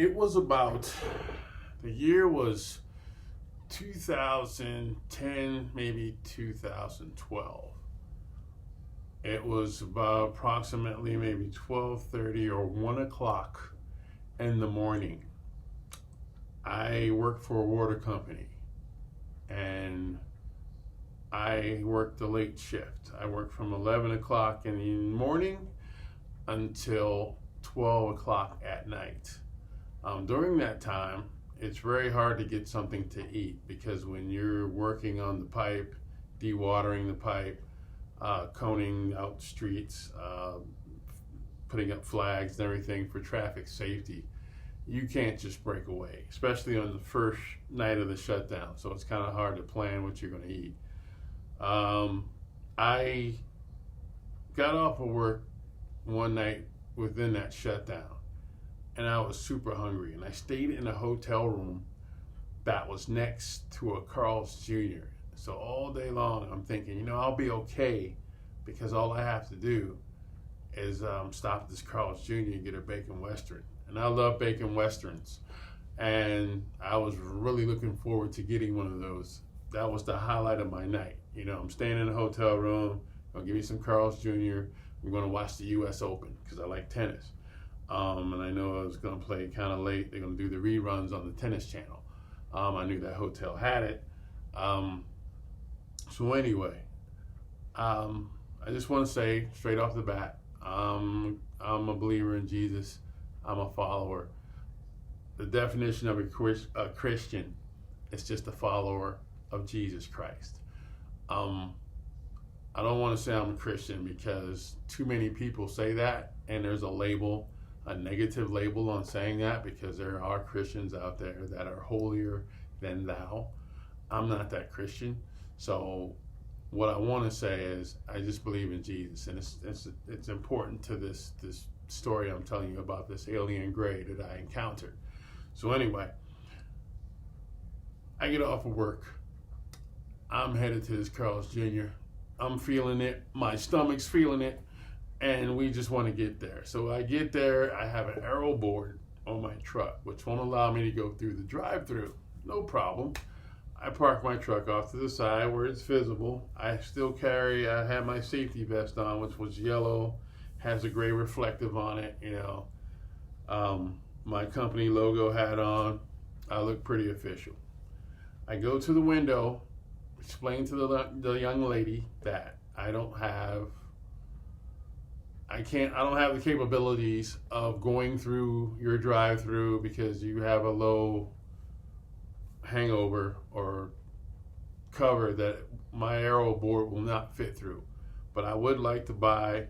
It was about, the year was 2010, maybe 2012. It was about approximately maybe 12:30 or 1 o'clock in the morning. I worked for a water company and I worked the late shift. I worked from 11 o'clock in the morning until 12 o'clock at night. During that time, it's very hard to get something to eat because when you're working on the pipe, dewatering the pipe, coning out streets, putting up flags and everything for traffic safety, you can't just break away, especially on the first night of the shutdown. So it's kind of hard to plan what you're going to eat. I got off of work one night within that shutdown and I was super hungry, and I stayed in a hotel room that was next to a Carl's Jr. So all day long I'm thinking, I'll be okay because all I have to do is stop at this Carl's Jr. and get a bacon western. And I love bacon westerns, and I was really looking forward to getting one of those. That was the highlight of my night. I'm staying in a hotel room, I'll give me some Carl's Jr. I'm going to watch the US Open because I like tennis. And I know I was going to play kind of late. They're going to do the reruns on the tennis channel. I knew that hotel had it. So anyway, I just want to say straight off the bat, I'm a believer in Jesus. I'm a follower. The definition of a Christian is just a follower of Jesus Christ. I don't want to say I'm a Christian because too many people say that, and there's a negative label on saying that, because there are Christians out there that are holier than thou. I'm not that Christian. So what I want to say is I just believe in Jesus, and it's important to this story I'm telling you about, this alien gray that I encountered. So anyway, I get off of work. I'm headed to this Carl's Jr. I'm feeling it. My stomach's feeling it. And we just want to get there. So I get there. I have an arrow board on my truck, which won't allow me to go through the drive-through. No problem. I park my truck off to the side where it's visible. I have my safety vest on, which was yellow, has a gray reflective on it, my company logo hat on. I look pretty official. I go to the window, explain to the young lady that I don't have the capabilities of going through your drive-through because you have a low hangover or cover that my arrow board will not fit through. But I would like to buy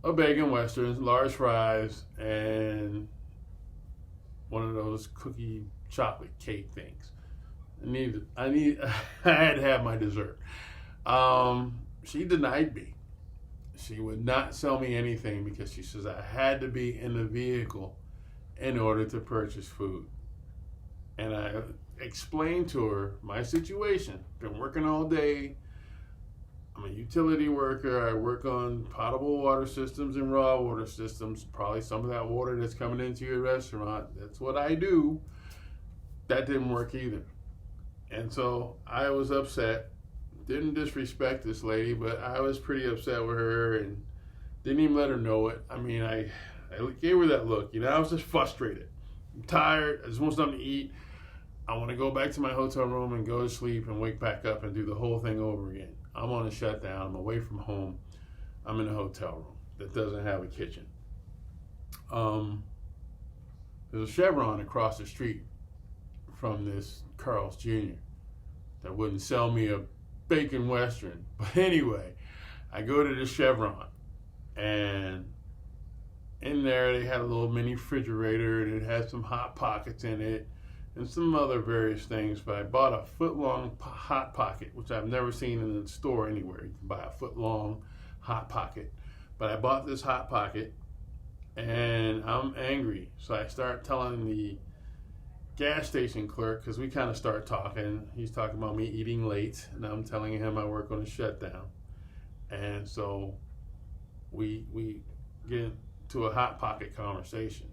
a bacon western, large fries, and one of those cookie chocolate cake things. I had to have my dessert. She denied me. She would not sell me anything because she says I had to be in the vehicle in order to purchase food. And I explained to her my situation. Been working all day. I'm a utility worker. I work on potable water systems and raw water systems. Probably some of that water that's coming into your restaurant. That's what I do. That didn't work either. And so I was upset. Didn't disrespect this lady, but I was pretty upset with her and didn't even let her know it. I mean, I gave her that look. I was just frustrated. I'm tired. I just want something to eat. I want to go back to my hotel room and go to sleep and wake back up and do the whole thing over again. I'm on a shutdown. I'm away from home. I'm in a hotel room that doesn't have a kitchen. There's a Chevron across the street from this Carl's Jr. that wouldn't sell me a bacon western. But anyway, I go to the Chevron, and in there they had a little mini refrigerator, and it had some Hot Pockets in it and some other various things. But I bought a foot-long Hot Pocket, which I've never seen in the store anywhere. You can buy a foot-long Hot Pocket. But I bought this Hot Pocket, and I'm angry. So I start telling the gas station clerk, because we kind of start talking. He's talking about me eating late, and I'm telling him I work on a shutdown. And so we get into a Hot Pocket conversation.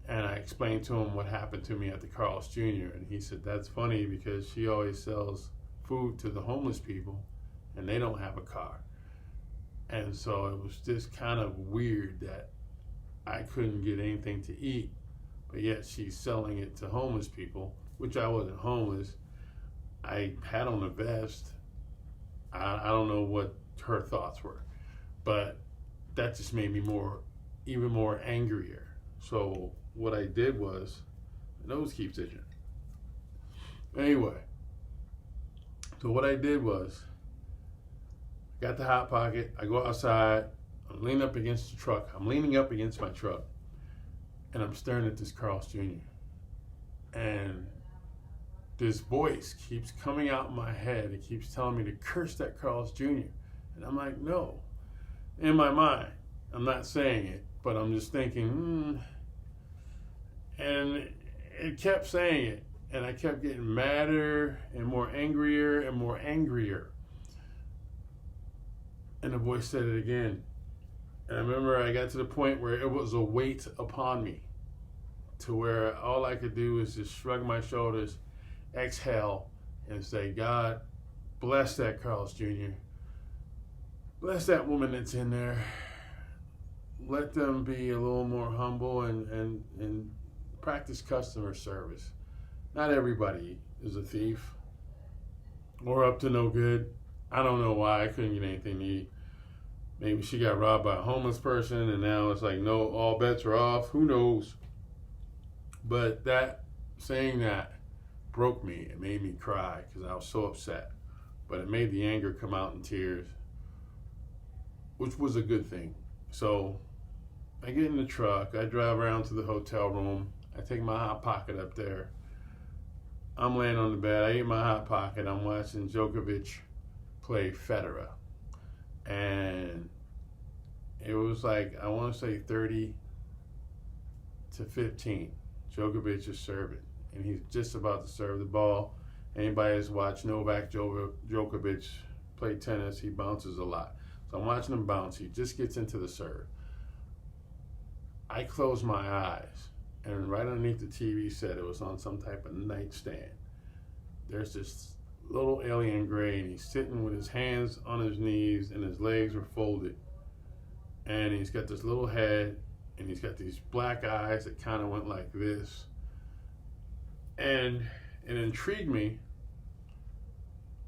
And I explained to him what happened to me at the Carl's Jr. And he said, that's funny because she always sells food to the homeless people and they don't have a car. And so it was just kind of weird that I couldn't get anything to eat, but yet she's selling it to homeless people, which I wasn't homeless. I had on a vest. I don't know what her thoughts were, but that just made me even more angrier. So what I did was, my nose keeps itching. Anyway, so what I did was, got the Hot Pocket, I go outside, I'm leaning up against the truck. I'm leaning up against my truck, and I'm staring at this Carl's Jr. And this voice keeps coming out in my head. It keeps telling me to curse that Carl's Jr. And I'm like, no. In my mind, I'm not saying it, but I'm just thinking, And it kept saying it, and I kept getting madder and more angrier and more angrier. And the voice said it again. And I remember I got to the point where it was a weight upon me, to where all I could do was just shrug my shoulders, exhale, and say, God, bless that Carl's Jr. Bless that woman that's in there. Let them be a little more humble and practice customer service. Not everybody is a thief or up to no good. I don't know why I couldn't get anything to eat. Maybe she got robbed by a homeless person and now it's like, no, all bets are off. Who knows? But saying that broke me. It made me cry because I was so upset. But it made the anger come out in tears, which was a good thing. So I get in the truck. I drive around to the hotel room. I take my Hot Pocket up there. I'm laying on the bed. I eat my Hot Pocket. I'm watching Djokovic play Federer. And it was like, I want to say 30-15. Djokovic is serving. And he's just about to serve the ball. Anybody that's watched Novak Djokovic play tennis, he bounces a lot. So I'm watching him bounce. He just gets into the serve. I close my eyes, and right underneath the TV set, it was on some type of nightstand. There's this little alien gray, and he's sitting with his hands on his knees, and his legs are folded. And he's got this little head, and he's got these black eyes that kind of went like this. And it intrigued me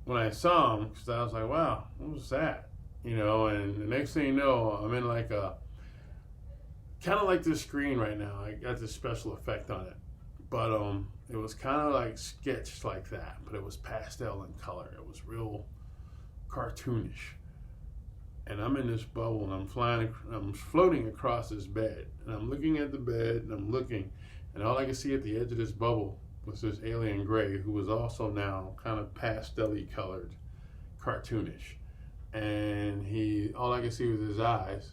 when I saw him, because I was like, wow, what was that? You know, and the next thing you know, I'm in like a, kind of like this screen right now. I got this special effect on it. But it was kind of like sketched like that, but it was pastel in color. It was real cartoonish. And I'm in this bubble, and I'm floating across this bed. And I'm looking at the bed, and I'm looking, and all I could see at the edge of this bubble was this alien gray, who was also now kind of pastel-y colored, cartoonish. And all I could see was his eyes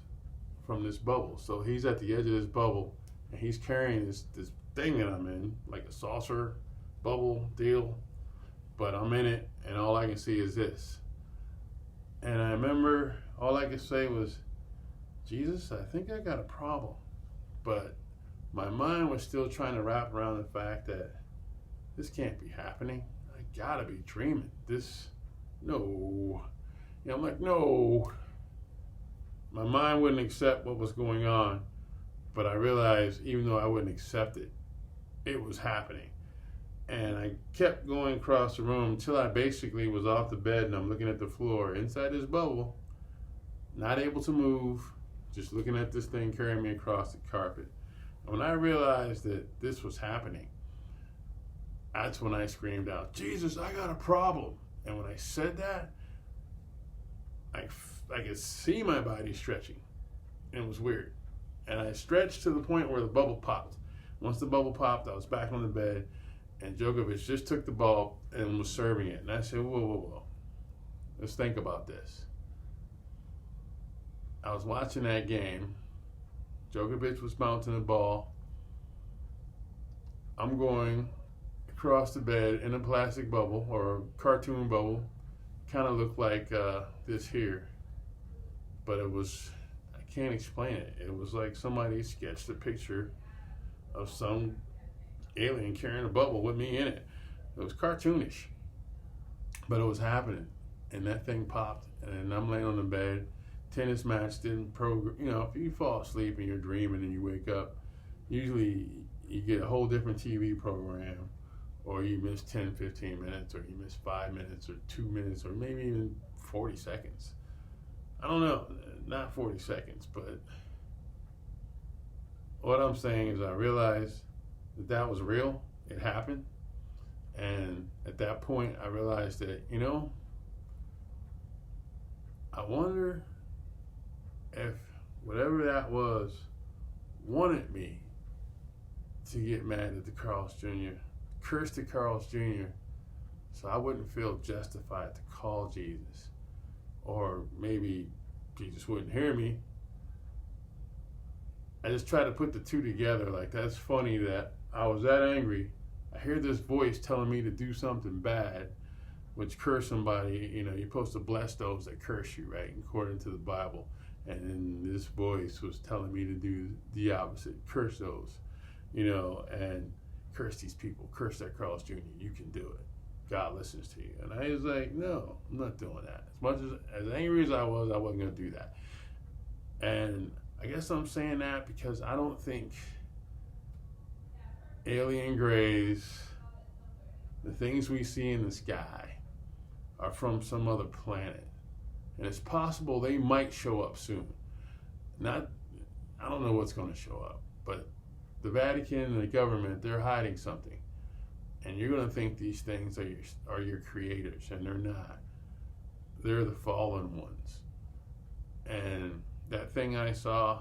from this bubble. So he's at the edge of this bubble, and he's carrying this thing that I'm in, like a saucer bubble deal, but I'm in it, and all I can see is this. And I remember all I could say was, Jesus, I think I got a problem. But my mind was still trying to wrap around the fact that this can't be happening. I gotta be dreaming. No. You know, I'm like, no. My mind wouldn't accept what was going on, but I realized even though I wouldn't accept it, it was happening. And I kept going across the room until I basically was off the bed and I'm looking at the floor inside this bubble, not able to move, just looking at this thing carrying me across the carpet. And when I realized that this was happening, that's when I screamed out, Jesus, I got a problem. And when I said that, I could see my body stretching. It was weird. And I stretched to the point where the bubble popped. Once the bubble popped, I was back on the bed, and Djokovic just took the ball and was serving it. And I said, whoa. Let's think about this. I was watching that game. Djokovic was bouncing the ball. I'm going across the bed in a plastic bubble or a cartoon bubble. Kind of looked like this here. But it was, I can't explain it. It was like somebody sketched a picture of some alien carrying a bubble with me in it. It was cartoonish, but it was happening, and that thing popped, and I'm laying on the bed. Tennis match didn't program. You know, if you fall asleep and you're dreaming and you wake up, usually you get a whole different TV program, or you miss 10, 15 minutes, or you miss 5 minutes, or 2 minutes, or maybe even 40 seconds. I don't know, not 40 seconds, but what I'm saying is I realized that that was real. It happened. And at that point, I realized that, you know, I wonder if whatever that was wanted me to get mad at the Carl's Jr., curse the Carl's Jr., so I wouldn't feel justified to call Jesus. Or maybe Jesus wouldn't hear me. I just try to put the two together. Like, that's funny that I was that angry. I hear this voice telling me to do something bad, which curse somebody. You know, you're supposed to bless those that curse you, right? According to the Bible. And then this voice was telling me to do the opposite, curse those, you know, and curse these people, curse that Carl's Jr. You can do it. God listens to you. And I was like, no, I'm not doing that. As much as angry as I wasn't going to do that. And I guess I'm saying that because I don't think alien grays, the things we see in the sky, are from some other planet. And it's possible they might show up soon. I don't know what's going to show up, but the Vatican and the government, they're hiding something. And you're going to think these things are your creators, and they're not. They're the fallen ones. And that thing I saw,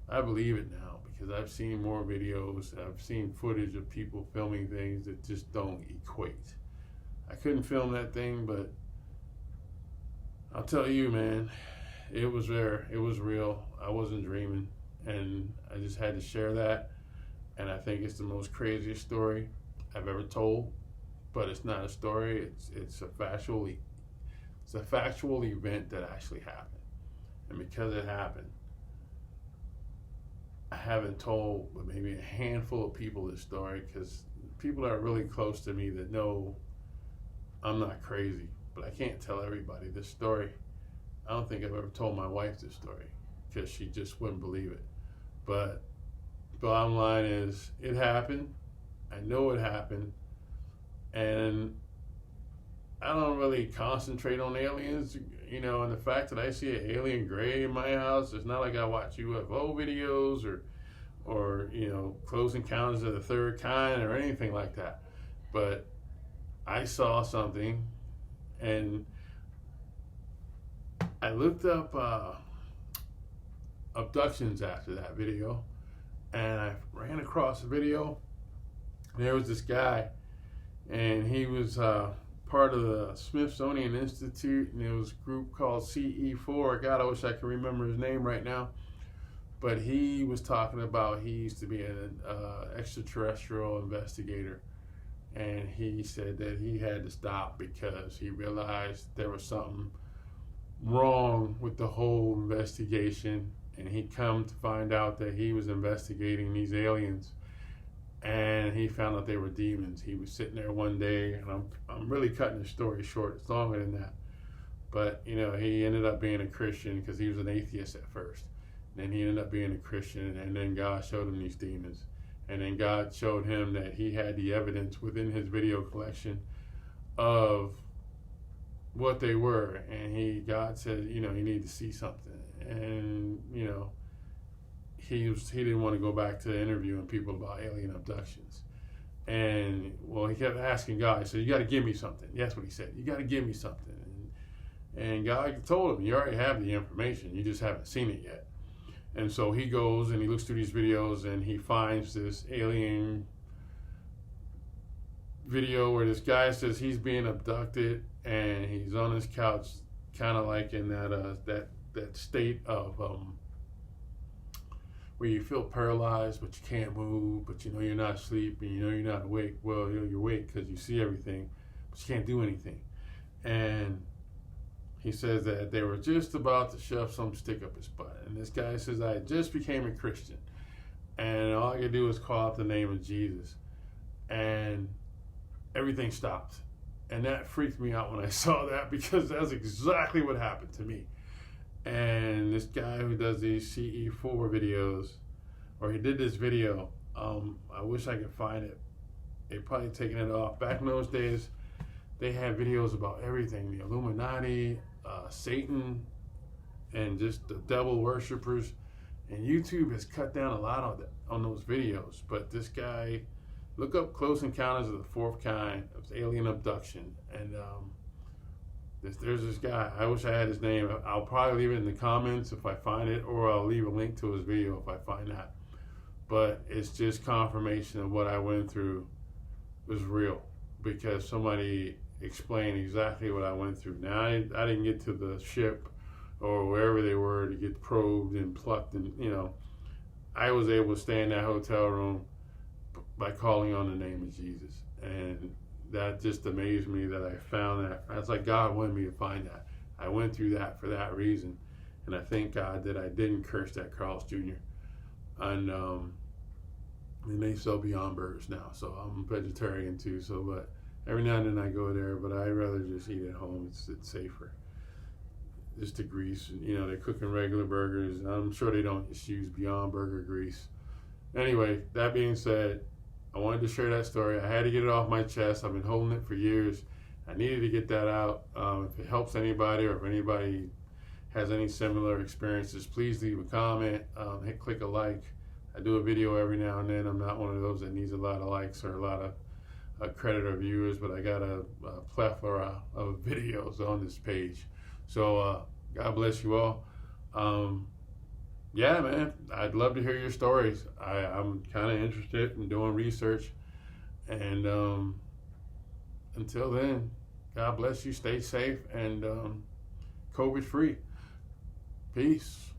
I believe it now because I've seen more videos. I've seen footage of people filming things that just don't equate. I couldn't film that thing, but I'll tell you, man, it was there. It was real. I wasn't dreaming. And I just had to share that. And I think it's the most craziest story I've ever told. But it's not a story. It's a factual event that actually happened. And because it happened, I haven't told but maybe a handful of people this story, because people that are really close to me that know I'm not crazy. But I can't tell everybody this story. I don't think I've ever told my wife this story because she just wouldn't believe it. But bottom line is, it happened. I know it happened. And I don't really concentrate on aliens, you know, and the fact that I see an alien gray in my house, it's not like I watch UFO videos or you know, Close Encounters of the Third Kind or anything like that. But I saw something, and I looked up abductions after that video, and I ran across a video. There was this guy, and he was part of the Smithsonian Institute, and it was a group called CE4. God, I wish I could remember his name right now. But he was talking about, he used to be an extraterrestrial investigator. And he said that he had to stop because he realized there was something wrong with the whole investigation. And he come to find out that he was investigating these aliens. And he found out they were demons. He was sitting there one day, and I'm really cutting the story short. It's longer than that. But, you know, he ended up being a Christian because he was an atheist at first. And then he ended up being a Christian, and then God showed him these demons. And then God showed him that he had the evidence within his video collection of what they were. And God said, you know, you need to see something. And, you know, he didn't want to go back to interviewing people about alien abductions. And, well, he kept asking God. He said, you got to give me something. That's what he said. You got to give me something. And God told him, you already have the information. You just haven't seen it yet. And so he goes and he looks through these videos, and he finds this alien video where this guy says he's being abducted, and he's on his couch, kind of like in that state of where you feel paralyzed, but you can't move, but you know you're not asleep, and you know you're not awake. Well, you know you're awake because you see everything, but you can't do anything. And he says that they were just about to shove some stick up his butt. And this guy says, I just became a Christian. and all I could do was call out the name of Jesus, and everything stopped. And that freaked me out when I saw that, because that's exactly what happened to me. And this guy who does these CE4 videos, or he did this video, I wish I could find it. They probably taken it off. Back in those days, they had videos about everything: the Illuminati, Satan, and just the devil worshippers. And YouTube has cut down a lot on those videos. But this guy, look up Close Encounters of the Fourth Kind of Alien Abduction. And there's this guy. I wish I had his name. I'll probably leave it in the comments if I find it, or I'll leave a link to his video if I find that. But it's just confirmation of what I went through was real, because somebody explained exactly what I went through. Now, I didn't get to the ship or wherever they were to get probed and plucked, and I was able to stay in that hotel room by calling on the name of Jesus. And that just amazed me that I found that. That's like God wanted me to find that. I went through that for that reason. And I thank God that I didn't curse that Carl's Jr. And they sell Beyond Burgers now. So I'm vegetarian too. So, but every now and then I go there, but I'd rather just eat at home. It's safer. Just the grease, they're cooking regular burgers. I'm sure they don't just use Beyond Burger grease. Anyway, that being said, I wanted to share that story. I had to get it off my chest. I've been holding it for years. I needed to get that out. If it helps anybody, or if anybody has any similar experiences, please leave a comment, click a like. I do a video every now and then. I'm not one of those that needs a lot of likes or a lot of credit or viewers, but I got a plethora of videos on this page. So God bless you all. Yeah, man, I'd love to hear your stories. I'm kind of interested in doing research. And until then, God bless you. Stay safe and COVID free. Peace.